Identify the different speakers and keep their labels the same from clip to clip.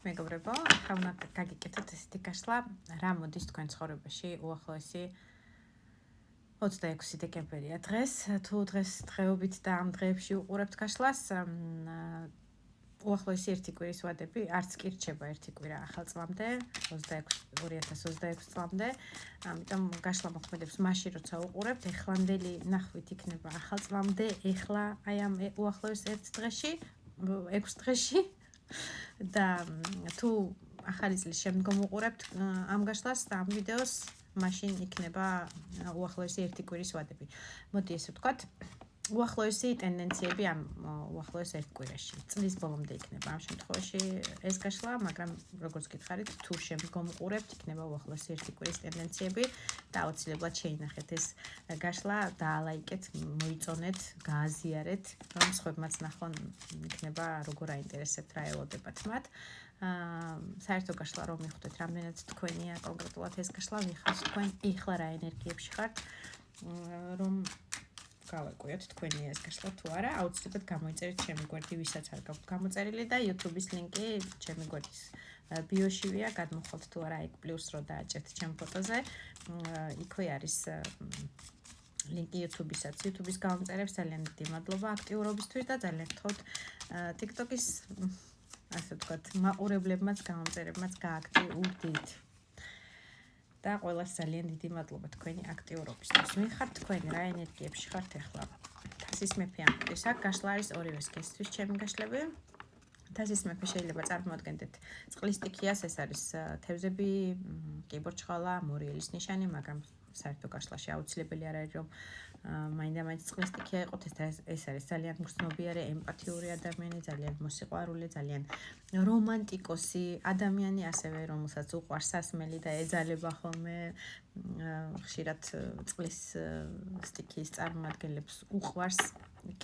Speaker 1: მეგობრებო, ახლა უნდა გაგიკეთოთ ესეთი გაშლა, რა მოდის თქვენ ცხოვრებაში უახლოესი 26 დეკემბერია დღეს, თუ დღეს დღეობით და ამ დღეებში უყურებთ გაშლას, უახლოესი ერთი კვირის ვადები, არც კი რჩება ერთი კვირა ახალ წლამდე, 2026 წლამდე, ამიტომ გაშლა მოქმედებს მაშინ, როცა უყურებთ, ეხლანდელი ნახვით იქნება ახალ წლამდე, ეხლა აი ამ უახლოეს ერთ დღეში, 6 დღეში. და თუ ახალი წლის შემდგომ უყურებთ ამ გაშლას და ამ ვიდეოს, მაშინ იქნება უახლოესი ერთი კვირის ვადები. მოდი ესე ვთქვათ, უახლოესი ტენდენციები ამ უახლოეს ერთ კვირაში. წლის ბოლომდე იქნება ამ შემთხვევაში ეს გაშლა, მაგრამ როგორც გითხარით, თუ შემდგომ უყურებთ, იქნება უახლოესი ერთი კვირის ტენდენციები და აუცილებლად შეინახეთ ეს გაშლა, დაალაიკეთ, მოიწონეთ, გააზიარეთ, რომ სხვებმაც ნახონ იქნება როგორ აინტერესებთ, რა ელოდებათ მათ. საერთო გაშლა რომ მიხვდეთ, რამდენად თქვენია კონკრეტულად ეს გაშლა, ვიხავს თქვენ ეხლა რა ენერგიებში ხართ, რომ გავაკუიოთ თქვენი ეს გაშლა თუ არა, აუცილებლად გამოიწერეთ ჩემი გვერდი, ვისაც არ გაქვთ გამოწერილი და YouTube-ის ლინკი ჩემი გვერდის ბიოშივია, გადმოხვალთ თუ არა, იქ პლუს რო დააჭერთ ჩემ ფოტოზე, იქვე არის ლინკი YouTube-ისაც. YouTube-ის გამომწერებს ძალიან დიდი მადლობა აქტიურობისთვის და ძალიან გთხოვთ TikTok-ის ასე ვთქვათ, მაყურებლებმაც, გამომწერებმაც გააქტიურდით. და ყველას ძალიან დიდი მადლობა თქვენი აქტიურობისთვის. ვინ ხართ თქვენ, რა ენერგიებში ხართ ახლა? თასის მეფე ამ კვირის აქ გაშლა არის ორივე სქესისთვის ჩემი გაშლები. თასის მეფე შეიძლება წარმოადგენდეთ წყლის სტიქიას, ეს არის თევზები, კიბორჩხალა, მორიელის ნიშანი, მაგრამ საერთო გაშლაში აუცილებელი არ არის რომ მაინდა-მაინც წყლის სტიქია იყოთ, ეს არის ძალიან მგრძნობიარე, ემპათიური ადამიანი, ძალიან მოსიყვარულე, ძალიან რომანტიკოსი ადამიანი, ასევე რომელსაც უყვარს სასმელი და ეძალება ხოლმე ხშირად წყლის სტიქიის წარმომადგენლებს უყვარს.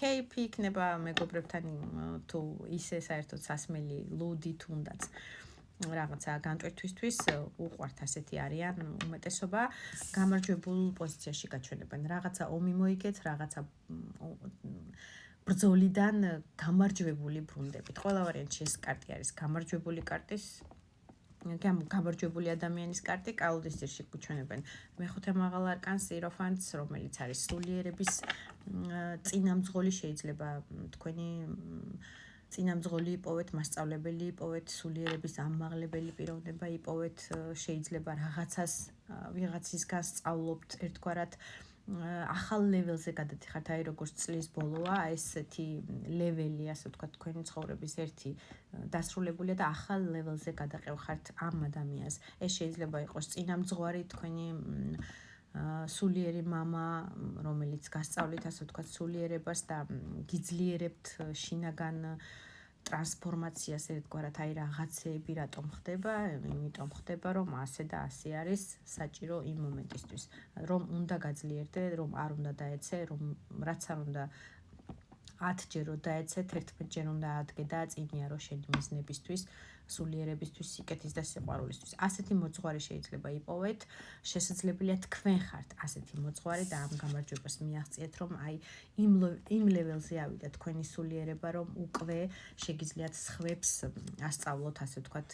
Speaker 1: кейფი იქნება მეგობრებთან თუ ისე საერთოდ სასმელი ლუდი თუნდაც რაღაცა განტვირთვისთვის უყვართ ასეთი არიან უმეტესობა, გამარჯვებულ პოზიციაში გაჩვენებენ. რაღაცა ომი მოიგეთ, რაღაცა ბრძოლიდან გამარჯვებული ბრუნდებით. ყველა ვარიანტში ეს კარტი არის გამარჯვებული კარტის, გამარჯვებული ადამიანის კარტი, კალუდის ძირში გვჩვენებენ მეხუთე მაღალ არკანს იეროფანტს, რომელიც არის სულიერების წინამძღოლი, შეიძლება თქვენი წინამძღოლი იპოვეთ, მასწავლებელი იპოვეთ, სულიერების ამაღლებელი პიროვნება იპოვეთ, შეიძლება რაღაცას ვიღაცისგან სწავლობთ ერთგვარად ახალ ლეველზე გადადიხართ, აი როგორც წლის ბოლოა, ესეთი ლეველი, ასე ვთქვათ, თქვენი ცხოვრების ერთი დასრულებულია და ახალ ლეველზე გადაყევხართ ამ ადამიანს. ეს შეიძლება იყოს წინამძღვარი თქვენი სულიერი მამა, რომელიც გასწავლით, ასე ვთქვათ, სულიერებას და გიძლიერებთ შინაგან ტრანსფორმაციას ერთგვარად, აი რაღაცეები რატომ ხდება, იმიტომ ხდება, რომ ასე და ასე არის საჭირო იმ მომენტისთვის, რომ უნდა გაძლიერდე, რომ არ უნდა დაეცე, რომ რაც არ უნდა 10 ჯერო დაეცე, 11 ჯერ უნდა ადგე და წინიარო შენი მიზნებისთვის, სულიერებისთვის, სიკეთის და სიყვარულისთვის. ასეთი მოძღვარი შეიძლება იპოვეთ, შესაძლებელია თქვენ ხართ ასეთი მოძღვარი და ამ გამარჯვებას მიაღწიეთ, რომ აი იმ ლეველზე ავიდა თქვენი სულიერება, რომ უკვე შეგიძლიათ სხვებს ასწავლოთ, ასე ვთქვათ,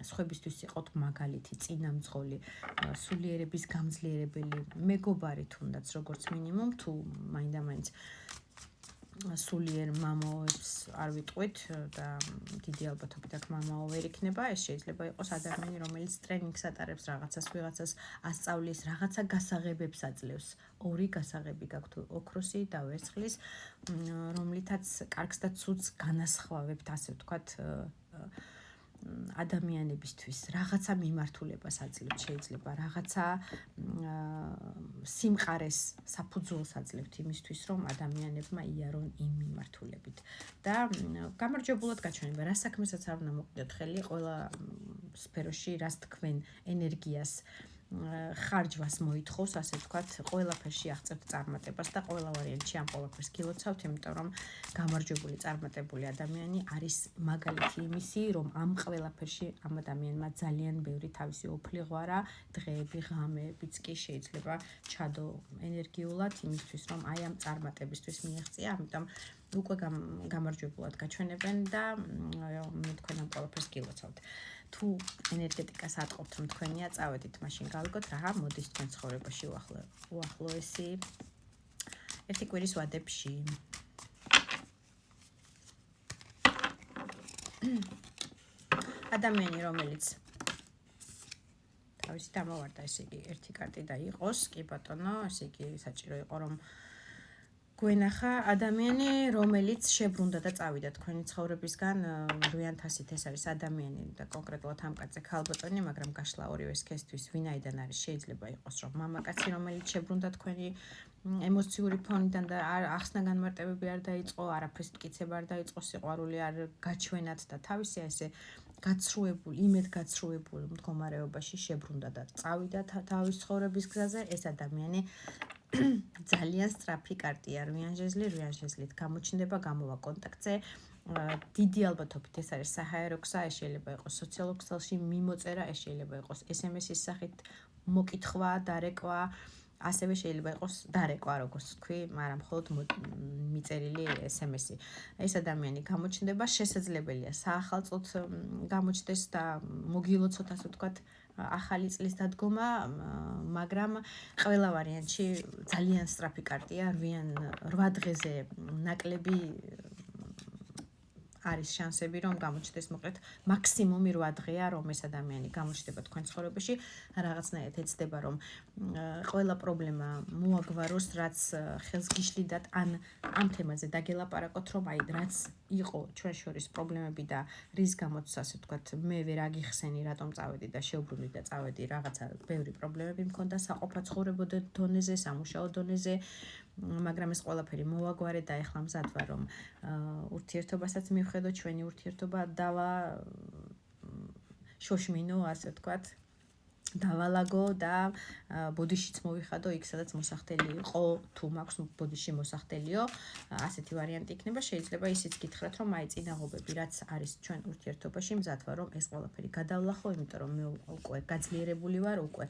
Speaker 1: სხვებისთვის იყოთ მაგალითი, წინამძღოლი, სულიერების გამძლიერებელი, მეგობარი თუნდაც, როგორც მინიმუმ, თუ მაინდა-მაინც სულიერ მამაოებს არ ვიტყვით და დიდი ალბათობით აქ მამაო ვერ იქნება, ეს შეიძლება იყოს ადამიანი, რომელიც ტრენინგს ატარებს, რაღაცას ვიღაცას ასწავლის, რაღაცა გასაღებებს აძლევს. ორი გასაღები გაქვთ, ოქროსი და ვერცხლის, რომლითაც კარგს და ცუდს განასხვავებთ, ასე ვთქვათ, ადამიანებისთვის რაღაცა მიმართულებას აძლევთ, შეიძლება რაღაცა სიმყარეს საფუძველს აძლევთ იმისთვის, რომ ადამიანებმა იარონ იმ მიმართულებით. და გამარჯვებულად გაჩვენება, რა საქმესაც არ უნდა მოყიდოთ ხელი, ყველა სფეროში, რას თქვენ ენერგიას ხარჯვას მოითხოვს, ასე ვთქვათ, ყველაფერში აღწევთ წარმატებას და ყველა ვარიანტში ამ ყველაფერს გილოცავთ, იმიტომ რომ გამარჯვებული წარმატებული ადამიანი არის მაგალითი იმისი, რომ ამ ყველაფერში ამ ადამიანმა ძალიან ბევრი თავისი ოფლიღვარა, დღეები, ღამეებიც კი შეიძლება ჩადო ენერგიულად იმისთვის, რომ აი ამ წარმატებისთვის მიაღწია, ამიტომ უკვე გამარჯვებულად გაჩვენებენ და თქვენ ამ ყველაფერს გილოცავთ. თუ ენერგეტიკას ატყობთ, რომ თქვენია, წავედით, მაშინ გავიგოთ რა მოდის თქვენ ცხოვრებაში უახლოესი ერთი კვირის ვადებში. ადამიანი, რომელიც თავისი დამოვარდა, ესე იგი, ერთი კარტი და იყოს, კი ბატონო, ესე იგი, საჭირო იყო, რომ გვენახა ადამიანი, რომელიც შებრუნდა და წავიდა თქვენი ცხოვრებისგან, 800-ით ეს არის ადამიანი და კონკრეტულად ამ კაცზე ქალბატონი, მაგრამ გაშლა ორივე სქესთვის ვინაიდან არის, შეიძლება იყოს, რომ მამაკაცი, რომელიც შებრუნდა თქვენი ემოციური ფონიდან და ახსნა განმარტებები არ დაიწყო, არაფრის მტკიცება არ დაიწყო, სიყვარული არ გაჩვენათ და თავისი ესე გაცრუებული, იმედგაცრუებული მდგომარეობაში შებრუნდა და წავიდა თავის ცხოვრების გზაზე, ეს ადამიანი ძალიან სწრაფი კარტია, რვიანჟეზლით გამოჩნდება, გამოვა კონტაქტზე. დიდი ალბათობით ეს არის საჰაერო გზა, ეს შეიძლება იყოს სოციალურ ქსელში მიმოწერა, ეს შეიძლება იყოს SMS-ის სახით მოკითხვა, დარეკვა, ასევე შეიძლება იყოს დარეკვა, როგორც თქვი, მაგრამ მხოლოდ მიწერილი SMS-ი. ეს ადამიანი გამოჩნდება, შესაძლებელია საახალწლოდ გამოჩნდეს და მოგილოცოთ, ასე ვთქვათ, ახალი წლის დადგომა, მაგრამ ყველა ვარიანტში ძალიან სწრაფი კარტია, 8 დღეზე ნაკლები არის შანსები, რომ გამოჩნდეს, მოკლედ, მაქსიმუმი 8 დღეა, რომ ეს ადამიანი გამოჩნდება თქვენ ცხოვრებაში, რაღაცნაირად ეცდება, რომ ყველა პრობლემა მოაგვაროს, რაც ხელს გიშლიდათ, ან ამ თემაზე დაგელაპარაკოთ, რომ აი რაც იყო ჩვენ შორის პრობლემები და რის გამოც, ასე ვთქვათ, მე ვერ აგიხსენი, რატომ წავედი და შევბრუნდი და წავედი, რაღაცა ბევრი პრობლემები მქონდა საყოფაცხოვრებო დონეზე, სამუშაო დონეზე, მაგრამ ეს ყველაფერი მოვაგვარე და ეხლა მზად ვარ, რომ ურთიერთობასაც მივხედო, ჩვენი ურთიერთობა დავა შოშმინო, ასე ვთქვათ, დავალაგო და ბოდიშიც მოვიხადო იქ, სადაც მოსახდელი იყო, თუ მაქვს ბოდიში მოსახდელიო, ასეთი ვარიანტი იქნება, შეიძლება ისიც გითხრათ, რომ აი წინაღობები, რაც არის ჩვენ ურთიერთობაში, მზად ვარ, რომ ეს ყველაფერი გადავლახო, იმიტომ რომ მე უკვე გაძლიერებული ვარ, უკვე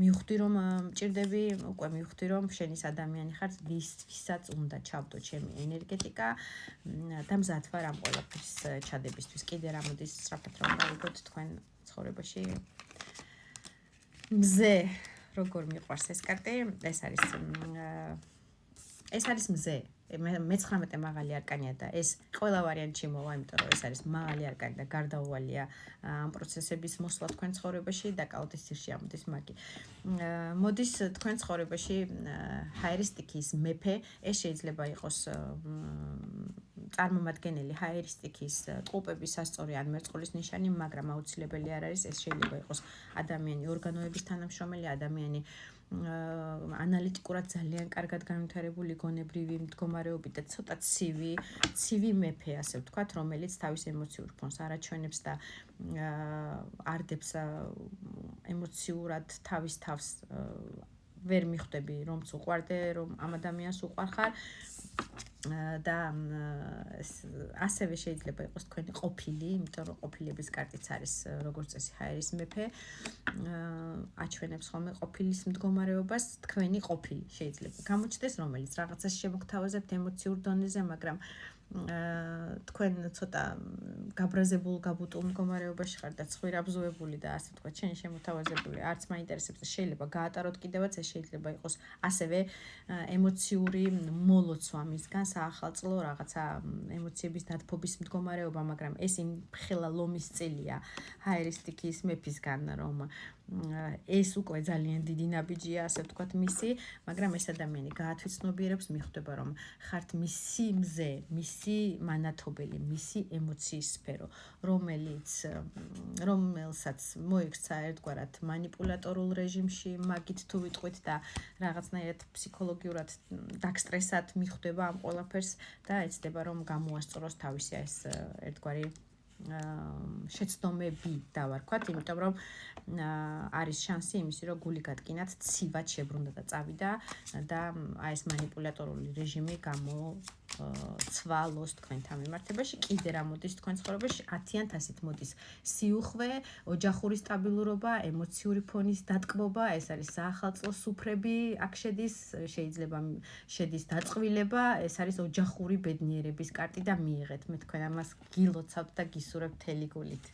Speaker 1: მივხვდი, რომ მჭირდები, უკვე მივხვდი, რომ შენის ადამიანი ხარ, ვისაც უნდა ჩავდო ჩემი ენერგეტიკა და მზად ვარ ამ ყველაფრის ჩადებისთვის. კიდე რა მოდის სწრაფად რომ გავიგოთ თქვენ ცხოვრებაში მზე, როგორ მიყვარს ეს კარტი, ეს არის მზე. მე-19 მაღალი არკანია და ეს ყველა ვარიანტში მოვა, იმიტომ რომ ეს არის მაღალი არკანი და გარდაუვალია ამ პროცესების მოსვლა თქვენ ცხოვრებაში და კალათის ძირში ამოდის მაგი. მოდის თქვენ ცხოვრებაში ჰაერისტიკის მეფე, ეს შეიძლება იყოს წარმომადგენელი ჰაერისტიკის ტყუპების სასწორი ან მერწყულის ნიშანი, მაგრამ აუცილებელი არ არის, ეს შეიძლება იყოს ადამიანი ორგანოების თანამშრომელი, ადამიანი ანალიტიკურად ძალიან კარგად განვითარებული გონებრივი მდგომარეობით და ცოტა ცივი მეფე, ასე ვთქვათ, რომელიც თავის ემოციურ ფონს არ აჩვენებს და არდებს ემოციურად თავის თავს ვერ მიხვდები, რომც უყვარდე, რომ ამ ადამიანს უყვარხარ და ასევე შეიძლება იყოს თქვენი ყოფილი, იმიტომ რომ ყოფილების კარტიც არის როგორც წესი ჰაერის მეფე, აჩვენებს ხოლმე ყოფილის მდგომარეობას, თქვენი ყოფილი შეიძლება გამოჩნდეს, რომელიც რაღაცას შემოგთავაზებთ ემოციურ დონეზე, მაგრამ თქვენ ცოტა გაბრაზებულ გაბუტულ მდგომარეობაში ხართ და ცხვირაბზოებული და ასე ვთქვათ, შენი შემოთავაზებული არც მაინტერესებს და შეიძლება გაატაროთ კიდევაც, ეს შეიძლება იყოს ასევე ემოციური მოლოცვა მისგან, საახალწლო რაღაცა ემოციების დათბობის მდგომარეობა, მაგრამ ეს იმ ხელა ლომის წილია ჰაერისტიკის მეფისგან, რომ ეს უკვე ძალიან დიდი ნაბიჯია, ასე ვთქვათ, მისი, მაგრამ ეს ადამიანი გაათვისნობიერებს, მიხვდება, რომ ხართ მისი მზე, მისი მანათობელი, მისი ემოციის სფერო, რომელსაც მოიქცა ერთგვარად манипуляტორულ რეჟიმში, მაგით თუ ვიტყვით და რაღაცნაირად ფსიქოლოგიურად დაგსტრესად მიხვდება ამ ყველაფერს და ეცდება, რომ გამოასწოროს თავისი ეს ერთგვარი შეცდომები დავარქვათ, იმიტომ რომ არის შანსი იმისი, რომ გული გატკინათ ცივად შებრუნდა და წავიდა და აი ეს манипуляტორული რეჟიმი ცვალოს თქვენთან მიმართებაში, კიდე რა მოდის თქვენ ცხოვრებაში 10,000-ით მოდის სიუხვე, ოჯახური სტაბილურობა, ემოციური ფონის დატკბობა, ეს არის საახალწლო სუფრები, აქ შედის, შეიძლება შედის დაწყვილება, ეს არის ოჯახური ბედნიერების კარტი და მიიღეთ. მე თქვენ ამას გილოცავთ და გისურვებთ მთელი გულით.